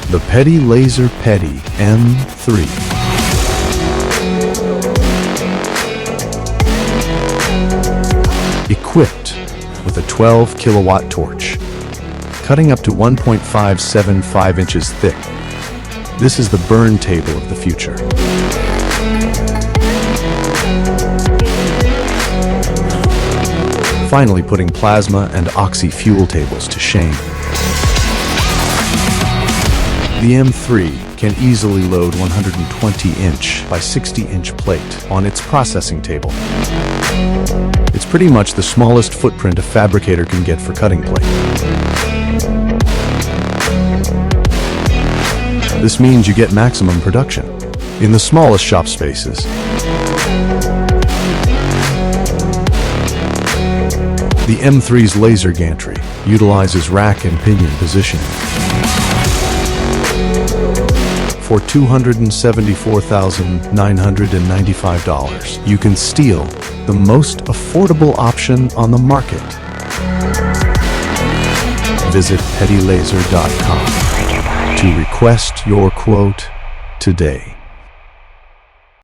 The PeddiLaser PeddiM3. Equipped with a 12 kilowatt torch, cutting up to 1.575 inches thick. This is the burn table of the future. Finally putting plasma and oxy fuel tables to shame. The M3 can easily load 120-inch by 60-inch plate on its processing table. It's pretty much the smallest footprint a fabricator can get for cutting plate. This means you get maximum production in the smallest shop spaces. The M3's laser gantry utilizes rack and pinion positioning. For $274,995, you can steal the most affordable option on the market. Visit peddilaser.com to request your quote today.